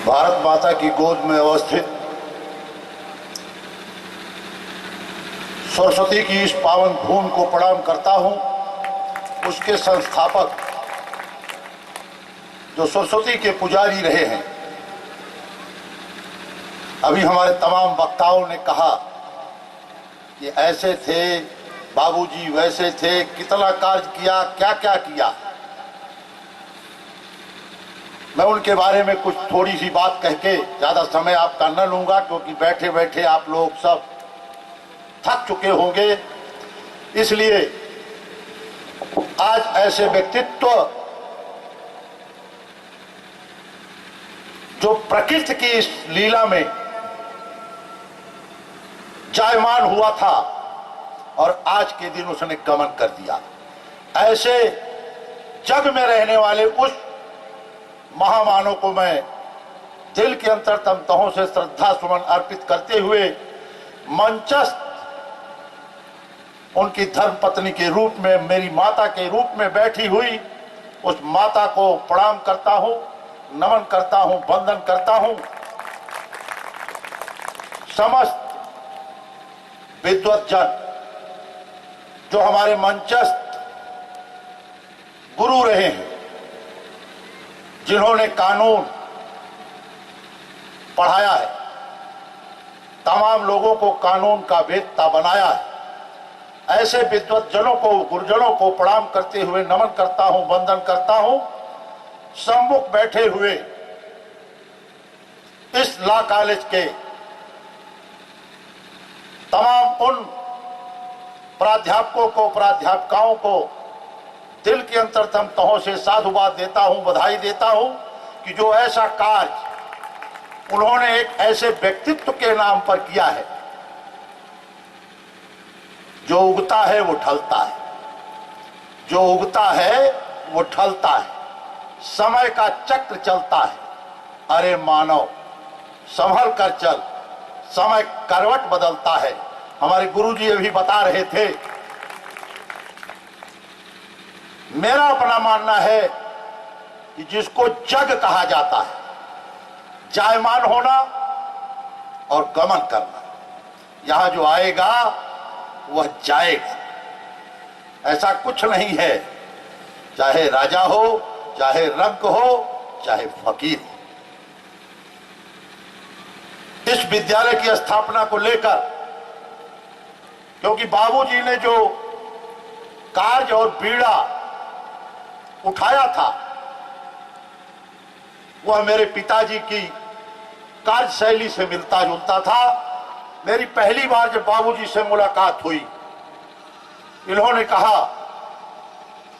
भारत माता की गोद में अवस्थित सरस्वती की इस पावन भूमि को प्रणाम करता हूं। उसके संस्थापक जो सरस्वती के पुजारी रहे हैं, अभी हमारे तमाम वक्ताओं ने कहा कि ऐसे थे बाबूजी, वैसे थे, कितना कार्य किया, क्या क्या किया। मैं उनके बारे में कुछ थोड़ी सी बात कह के ज्यादा समय आपका न लूंगा, क्योंकि बैठे बैठे आप लोग सब थक चुके होंगे। इसलिए आज ऐसे व्यक्तित्व जो प्रकृति की इस लीला में जायमान हुआ था और आज के दिन उसने गमन कर दिया, ऐसे जग में रहने वाले उस महामानव को मैं दिल के अंतरतम तहों से श्रद्धा सुमन अर्पित करते हुए मंचस्थ उनकी धर्म पत्नी के रूप में, मेरी माता के रूप में बैठी हुई उस माता को प्रणाम करता हूं, नमन करता हूं, वंदन करता हूं। समस्त विद्वत जन जो हमारे मंचस्थ गुरु रहे हैं, जिन्होंने कानून पढ़ाया है, तमाम लोगों को कानून का वेत्ता बनाया है, ऐसे विद्वत जनों को, गुरुजनों को प्रणाम करते हुए नमन करता हूं, वंदन करता हूं। सम्मुख बैठे हुए इस लॉ कॉलेज के तमाम उन प्राध्यापकों को, प्राध्यापिकाओं को दिल के अंतरतम तहों से साधुवाद देता हूं, बधाई देता हूं कि जो ऐसा कार्य उन्होंने एक ऐसे व्यक्तित्व के नाम पर किया है। जो उगता है वो ढलता है, जो उगता है वो ढलता है, समय का चक्र चलता है। अरे मानव, संभल कर चल, समय करवट बदलता है। हमारे गुरुजी अभी बता रहे थे। मेरा अपना मानना है कि जिसको जग कहा जाता है, जायमान होना और गमन करना, यहां जो आएगा वह जाएगा, ऐसा कुछ नहीं है। चाहे राजा हो, चाहे रंक हो, चाहे फकीर हो। इस विद्यालय की स्थापना को लेकर, क्योंकि बाबूजी ने जो कार्य और बीड़ा उठाया था वह मेरे पिताजी की कार्यशैली से मिलता जुलता था। मेरी पहली बार जब बाबूजी से मुलाकात हुई, इन्होंने कहा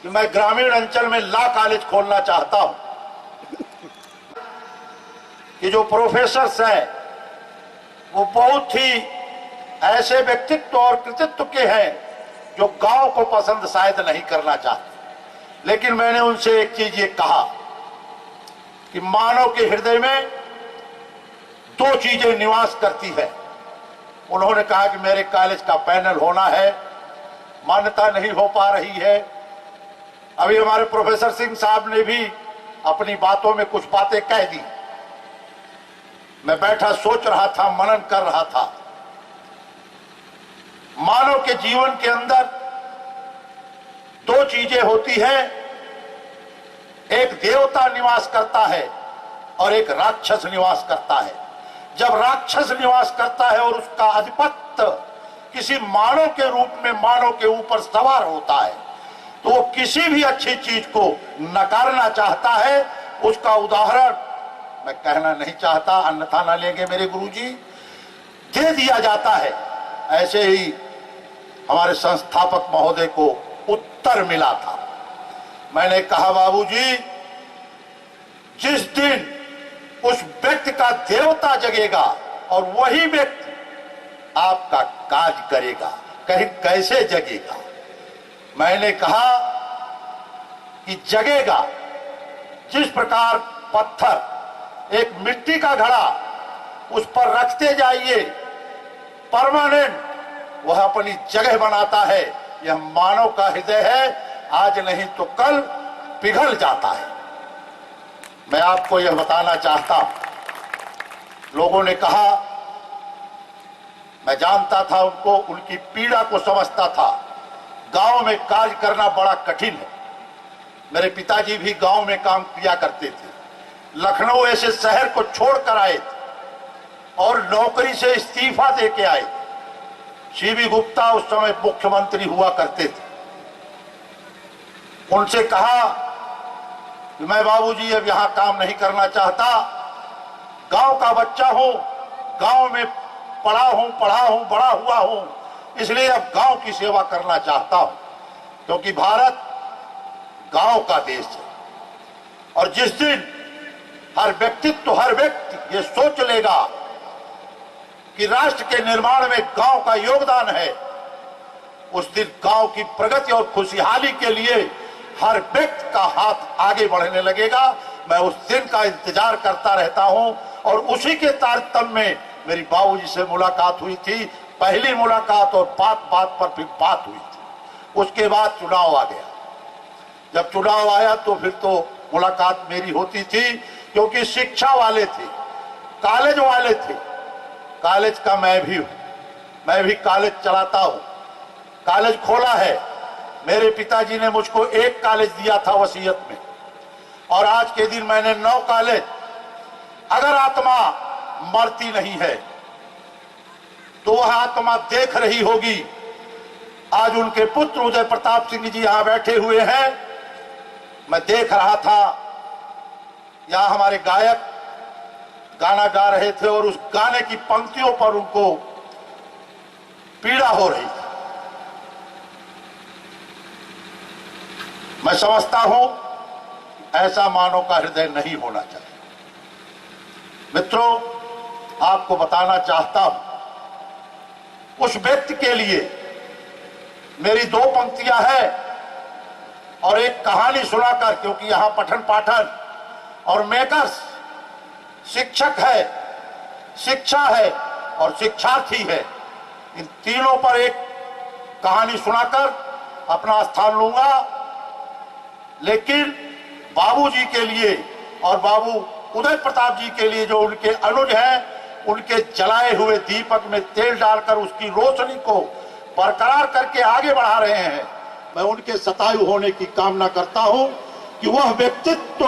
कि मैं ग्रामीण अंचल में लॉ कॉलेज खोलना चाहता हूं कि जो प्रोफेसर्स हैं वो बहुत ही ऐसे व्यक्तित्व और कृतित्व के हैं जो गांव को पसंद शायद नहीं करना चाहते। लेकिन मैंने उनसे एक चीज ये कहा कि मानव के हृदय में दो चीजें निवास करती है। उन्होंने कहा कि मेरे कॉलेज का पैनल होना है, मान्यता नहीं हो पा रही है। अभी हमारे प्रोफेसर सिंह साहब ने भी अपनी बातों में कुछ बातें कह दी। मैं बैठा सोच रहा था, मनन कर रहा था। मानव के जीवन के अंदर दो चीजें होती हैं, एक देवता निवास करता है और एक राक्षस निवास करता है। जब राक्षस निवास करता है और उसका आधिपत्य किसी मानव के रूप में मानव के ऊपर सवार होता है, तो वो किसी भी अच्छी चीज को नकारना चाहता है। उसका उदाहरण मैं कहना नहीं चाहता, अन्यथा ना लेंगे मेरे गुरुजी, दे दिया जाता है। ऐसे ही हमारे संस्थापक महोदय को उत्तर मिला था। मैंने कहा बाबूजी, जिस दिन उस व्यक्ति का देवता जगेगा और वही व्यक्ति आपका काज करेगा, कहीं कैसे जगेगा? मैंने कहा कि जगेगा जिस प्रकार पत्थर, एक मिट्टी का घड़ा, उस पर रखते जाइए, परमानेंट वह अपनी जगह बनाता है। यह मानव का हृदय है, आज नहीं तो कल पिघल जाता है। मैं आपको यह बताना चाहता हूं लोगों ने कहा, मैं जानता था उनको, उनकी पीड़ा को समझता था। गांव में कार्य करना बड़ा कठिन है। मेरे पिताजी भी गांव में काम किया करते थे। लखनऊ ऐसे शहर को छोड़कर आए थे और नौकरी से इस्तीफा देके आए थे। सीबी गुप्ता उस समय मुख्यमंत्री हुआ करते थे। उनसे कहा कि मैं बाबूजी अब यहां काम नहीं करना चाहता, गांव का बच्चा हूं, गांव में पढ़ा हूं, बड़ा हुआ हूं, इसलिए अब गांव की सेवा करना चाहता हूं, क्योंकि भारत गांव का देश है। और जिस दिन हर व्यक्ति ये सोच लेगा कि राष्ट्र के निर्माण में गांव का योगदान है, उस दिन गांव की प्रगति और खुशहाली के लिए हर व्यक्ति का हाथ आगे बढ़ने लगेगा। मैं उस दिन का इंतजार करता रहता हूं और उसी के तारतम्य में मेरी बाबूजी से मुलाकात हुई थी। पहली मुलाकात और बात पर फिर बात हुई थी। उसके बाद चुनाव आ गया। जब चुनाव आया तो फिर तो मुलाकात मेरी होती थी, क्योंकि शिक्षा वाले थे, कॉलेज वाले थे। कॉलेज का मैं भी कॉलेज चलाता हूं, कॉलेज खोला है। मेरे पिताजी ने मुझको एक कॉलेज दिया था वसीयत में, और आज के दिन मैंने 9 कॉलेज। अगर आत्मा मरती नहीं है तो वह आत्मा देख रही होगी। आज उनके पुत्र उदय प्रताप सिंह जी यहां बैठे हुए हैं। मैं देख रहा था, यहां हमारे गायक गाना गा रहे थे और उस गाने की पंक्तियों पर उनको पीड़ा हो रही थी। मैं समझता हूं ऐसा मानव का हृदय नहीं होना चाहिए। मित्रों, आपको बताना चाहता हूं, उस व्यक्ति के लिए मेरी 2 पंक्तियां हैं और एक कहानी सुनाकर, क्योंकि यहां पठन पाठन और मेकर्स, शिक्षक है, शिक्षा है और शिक्षार्थी है, इन तीनों पर एक कहानी सुनाकर अपना स्थान लूंगा। लेकिन बाबूजी के लिए और बाबू उदय प्रताप जी के लिए, जो उनके अनुज हैं, उनके जलाए हुए दीपक में तेल डालकर उसकी रोशनी को बरकरार करके आगे बढ़ा रहे हैं, मैं उनके शतायु होने की कामना करता हूं कि वह व्यक्तित्व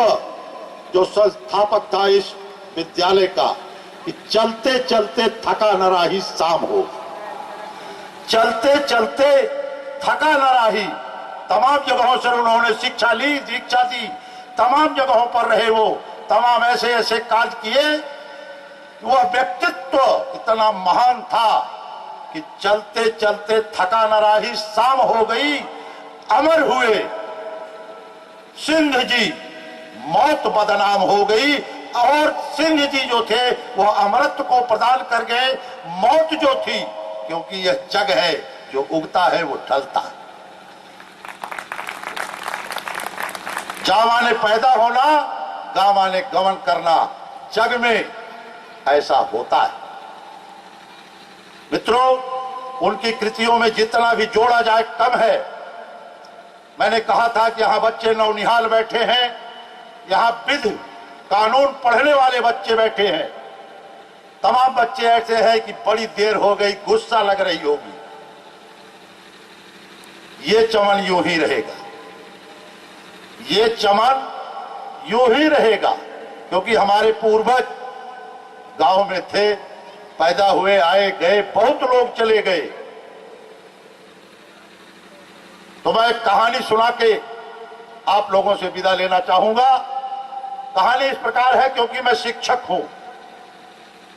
जो संस्थापक था इस विद्यालय का, कि चलते चलते थका न राही शाम हो, चलते चलते थका न राही। तमाम जगहों से उन्होंने शिक्षा ली, दीक्षा दी, तमाम जगहों पर रहे, वो तमाम ऐसे ऐसे कार्य किए। वह व्यक्तित्व इतना महान था कि चलते चलते थका न राही शाम हो गई, अमर हुए सिंह जी, मौत बदनाम हो गई। और सिंह जी जो थे वह अमरत्व को प्रदान कर गए। मौत जो थी, क्योंकि यह जग है, जो उगता है वो ढलता है। जावा ने पैदा होना, गावा ने गमन करना, जग में ऐसा होता है। मित्रों, उनकी कृतियों में जितना भी जोड़ा जाए कम है। मैंने कहा था कि यहां बच्चे नौनिहाल बैठे हैं, यहां विधि कानून पढ़ने वाले बच्चे बैठे हैं। तमाम बच्चे ऐसे हैं कि बड़ी देर हो गई, गुस्सा लग रही होगी। ये चमन यूं ही रहेगा, ये चमन यूं ही रहेगा, क्योंकि हमारे पूर्वज गांव में थे, पैदा हुए, आए गए, बहुत लोग चले गए। तो मैं एक कहानी सुना के आप लोगों से विदा लेना चाहूंगा। कहानी इस प्रकार है, क्योंकि मैं शिक्षक हूं,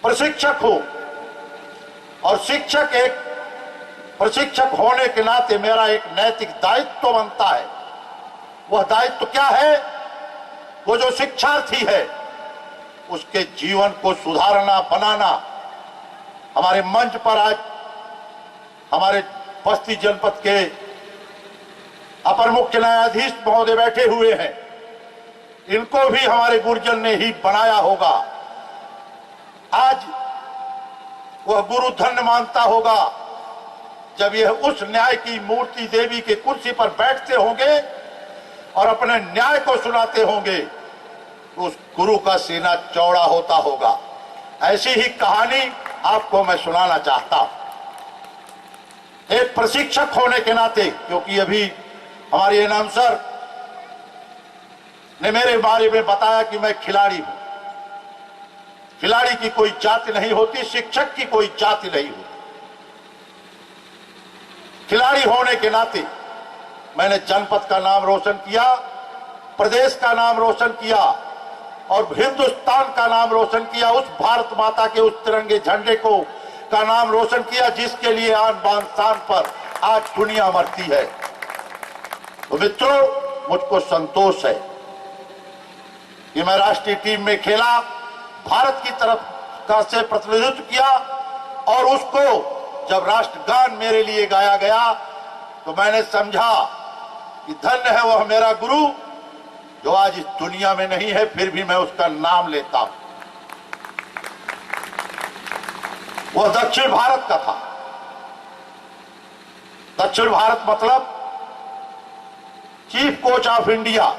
प्रशिक्षक हूं, और प्रशिक्षक होने के नाते मेरा एक नैतिक दायित्व बनता है। वह दायित्व क्या है? वो जो शिक्षार्थी है उसके जीवन को सुधारना, बनाना। हमारे मंच पर आज हमारे बस्ती जनपद के अपर मुख्य न्यायाधीश महोदय बैठे हुए हैं। इनको भी हमारे गुरुजन ने ही बनाया होगा। आज वह गुरु धन्य मानता होगा जब यह उस न्याय की मूर्ति देवी के कुर्सी पर बैठते होंगे और अपने न्याय को सुनाते होंगे, तो उस गुरु का सीना चौड़ा होता होगा। ऐसी ही कहानी आपको मैं सुनाना चाहता हूं। एक प्रशिक्षक होने के नाते, क्योंकि अभी हमारे अनाउंसर ने मेरे बारे में बताया कि मैं खिलाड़ी हूं। खिलाड़ी की कोई जाति नहीं होती, शिक्षक की कोई जाति नहीं होती। खिलाड़ी होने के नाते मैंने जनपद का नाम रोशन किया, प्रदेश का नाम रोशन किया और हिंदुस्तान का नाम रोशन किया। उस भारत माता के उस तिरंगे झंडे को का नाम रोशन किया जिसके लिए आन बान शान पर आज दुनिया मरती है। तो मित्रों, मुझको संतोष है कि मैं राष्ट्रीय टीम में खेला, भारत की तरफ का से प्रतिनिधित्व किया और उसको जब राष्ट्रगान मेरे लिए गाया गया तो मैंने समझा कि धन्य है वह मेरा गुरु जो आज इस दुनिया में नहीं है, फिर भी मैं उसका नाम लेता हूं। वह दक्षिण भारत का था। दक्षिण भारत मतलब चीफ कोच ऑफ इंडिया।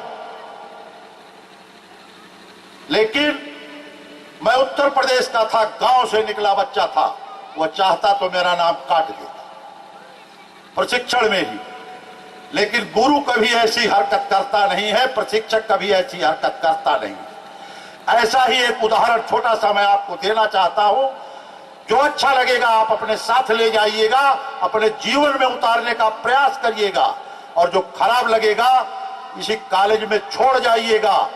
लेकिन मैं उत्तर प्रदेश का था, गांव से निकला बच्चा था। वह चाहता तो मेरा नाम काट देता प्रशिक्षण में ही, लेकिन गुरु कभी ऐसी हरकत करता नहीं है, प्रशिक्षक कभी ऐसी हरकत करता नहीं। ऐसा ही एक उदाहरण छोटा सा मैं आपको देना चाहता हूं। जो अच्छा लगेगा आप अपने साथ ले जाइएगा, अपने जीवन में उतारने का प्रयास करिएगा, और जो खराब लगेगा इसी कॉलेज में छोड़ जाइएगा।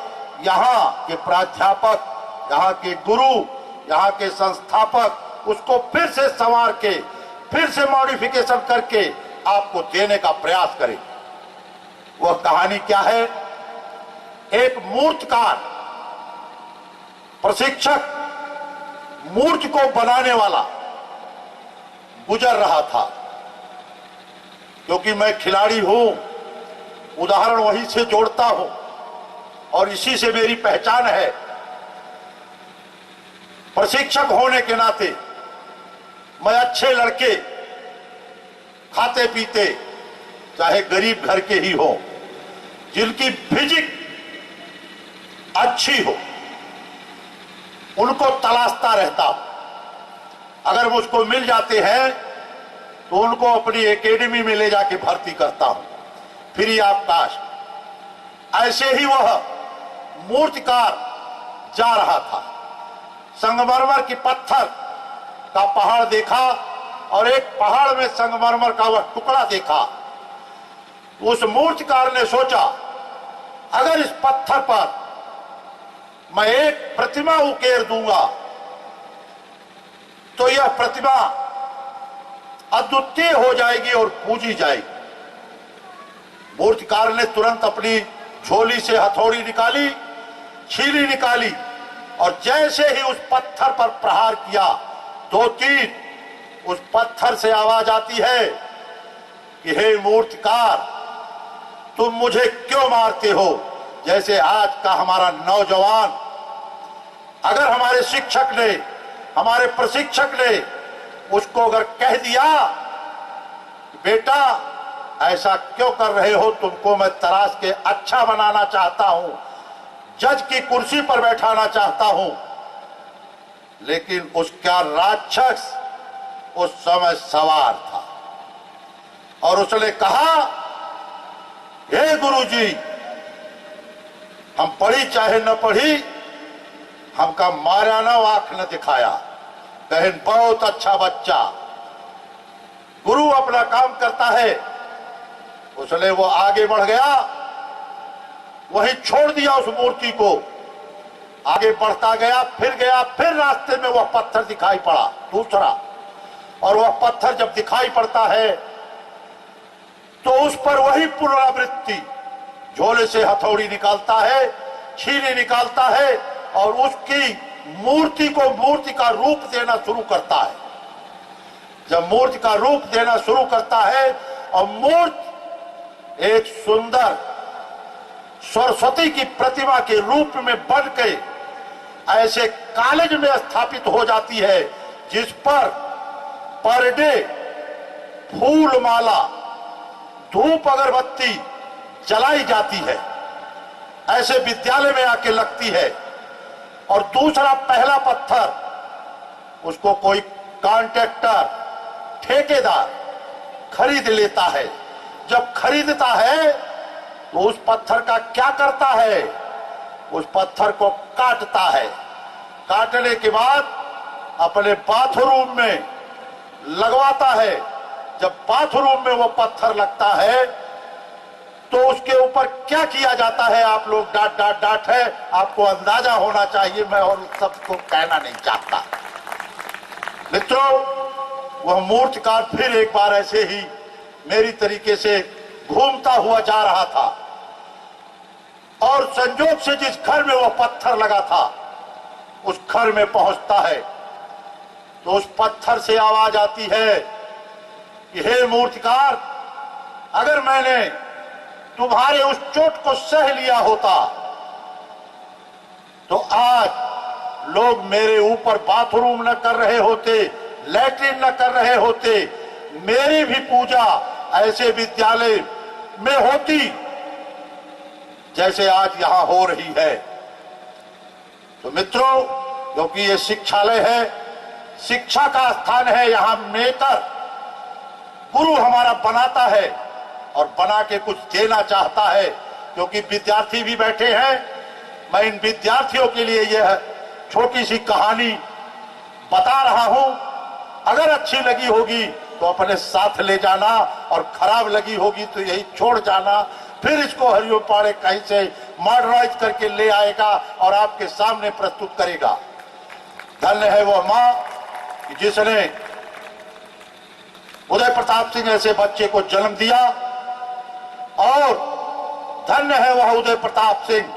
यहाँ के प्राध्यापक, यहाँ के गुरु, यहाँ के संस्थापक उसको फिर से संवार के, फिर से मॉडिफिकेशन करके आपको देने का प्रयास करें। वह कहानी क्या है? एक मूर्तिकार, प्रशिक्षक, मूर्ति को बनाने वाला गुजर रहा था। क्योंकि मैं खिलाड़ी हूं, उदाहरण वहीं से जोड़ता हूं और इसी से मेरी पहचान है। प्रशिक्षक होने के नाते मैं अच्छे लड़के, खाते पीते, चाहे गरीब घर के ही हो, जिनकी फिजिक अच्छी हो, उनको तलाशता रहता हूं। अगर मुझको मिल जाते हैं तो उनको अपनी एकेडमी में ले जाके भर्ती करता हूं, फ्री ऑफ कास्ट। ऐसे ही वह मूर्तिकार जा रहा था, संगमरमर की पत्थर का पहाड़ देखा और एक पहाड़ में संगमरमर का वह टुकड़ा देखा। उस मूर्तिकार ने सोचा, अगर इस पत्थर पर मैं एक प्रतिमा उकेर दूंगा तो यह प्रतिमा अद्वितीय हो जाएगी और पूजी जाएगी। मूर्तिकार ने तुरंत अपनी झोली से हथौड़ी निकाली, छीली निकाली और जैसे ही उस पत्थर पर प्रहार किया, 2-3 उस पत्थर से आवाज आती है कि हे मूर्तिकार, तुम मुझे क्यों मारते हो? जैसे आज का हमारा नौजवान, अगर हमारे शिक्षक ने, हमारे प्रशिक्षक ने उसको अगर कह दिया बेटा ऐसा क्यों कर रहे हो, तुमको मैं तराश के अच्छा बनाना चाहता हूं, जज की कुर्सी पर बैठाना चाहता हूं, लेकिन उसका राक्षस उस समय सवार था और उसने कहा, हे गुरुजी, हम पढ़ी चाहे न पढ़ी, हमका मारा न, आंख न दिखाया, बहन बहुत अच्छा बच्चा। गुरु अपना काम करता है। उसने वो आगे बढ़ गया, वहीं छोड़ दिया उस मूर्ति को, आगे बढ़ता गया, फिर रास्ते में वह पत्थर दिखाई पड़ा दूसरा, और वह पत्थर जब दिखाई पड़ता है तो उस पर वही पुनरावृत्ति, झोले से हथौड़ी निकालता है, छीली निकालता है और उसकी मूर्ति को मूर्ति का रूप देना शुरू करता है। जब मूर्ति का रूप देना शुरू करता है और मूर्ति एक सुंदर सरस्वती की प्रतिमा के रूप में बन के ऐसे कॉलेज में स्थापित हो जाती है, जिस पर डे फूल माला, धूप अगरबत्ती जलाई जाती है, ऐसे विद्यालय में आके लगती है। और दूसरा पहला पत्थर उसको कोई कॉन्ट्रैक्टर, ठेकेदार खरीद लेता है। जब खरीदता है तो उस पत्थर का क्या करता है? उस पत्थर को काटता है। काटने के बाद अपने बाथरूम में लगवाता है। जब बाथरूम में वो पत्थर लगता है तो उसके ऊपर क्या किया जाता है? आप लोग डांट डांट डांट है, आपको अंदाजा होना चाहिए, मैं और सबको कहना नहीं चाहता। मित्रों, वह मूर्तिकार फिर एक बार ऐसे ही मेरी तरीके से घूमता हुआ जा रहा था और संजोग से जिस घर में वह पत्थर लगा था उस घर में पहुंचता है तो उस पत्थर से आवाज आती है कि हे मूर्तिकार, अगर मैंने तुम्हारे उस चोट को सह लिया होता तो आज लोग मेरे ऊपर बाथरूम न कर रहे होते, लैट्रिन न कर रहे होते, मेरी भी पूजा ऐसे विद्यालय में होती जैसे आज यहां हो रही है। तो मित्रों, क्योंकि ये शिक्षालय है, शिक्षा का स्थान है, यहां मेकर गुरु हमारा बनाता है और बना के कुछ देना चाहता है। क्योंकि विद्यार्थी भी बैठे हैं, मैं इन विद्यार्थियों के लिए यह छोटी सी कहानी बता रहा हूं। अगर अच्छी लगी होगी तो अपने साथ ले जाना और खराब लगी होगी तो यही छोड़ जाना। फिर इसको हरिओम पाड़े कहीं से मॉडर्नाइज करके ले आएगा और आपके सामने प्रस्तुत करेगा। धन्य है वह मां कि जिसने उदय प्रताप सिंह ऐसे बच्चे को जन्म दिया और धन्य है वह उदय प्रताप सिंह,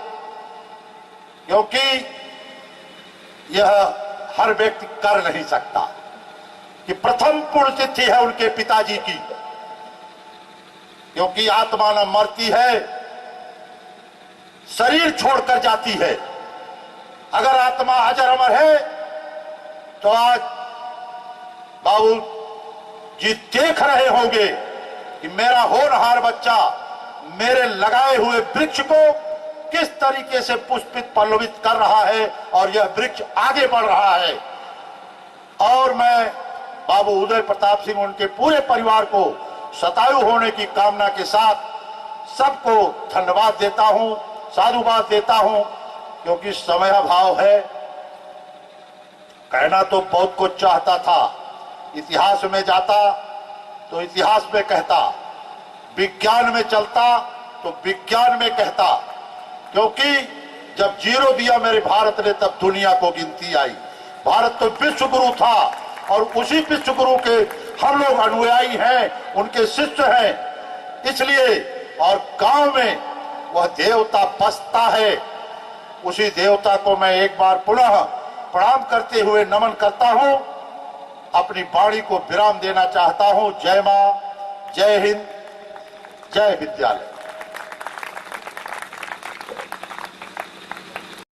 क्योंकि यह हर व्यक्ति कर नहीं सकता कि प्रथम पुण्यतिथि है उनके पिताजी की, क्योंकि आत्मा न मरती है, शरीर छोड़कर जाती है। अगर आत्मा अजर अमर है तो आज बाबू जी देख रहे होंगे कि मेरा होनहार बच्चा मेरे लगाए हुए वृक्ष को किस तरीके से पुष्पित पल्लवित कर रहा है और यह वृक्ष आगे बढ़ रहा है। और मैं बाबू उदय प्रताप सिंह उनके पूरे परिवार को शतायु होने की कामना के साथ सबको धन्यवाद देता हूं, साधुवाद देता हूं, क्योंकि समय अभाव है। कहना तो बहुत कुछ चाहता था, इतिहास में जाता तो इतिहास में कहता, विज्ञान में चलता तो विज्ञान में कहता, क्योंकि जब जीरो दिया मेरे भारत ने तब दुनिया को गिनती आई। भारत तो विश्व गुरु था और उसी विश्व गुरु के हम लोग अनुयायी हैं, उनके शिष्य हैं। इसलिए और गांव में वह देवता बसता है, उसी देवता को मैं एक बार पुनः प्रणाम करते हुए नमन करता हूं, अपनी वाणी को विराम देना चाहता हूं। जय मां, जय हिंद, जय विद्यालय।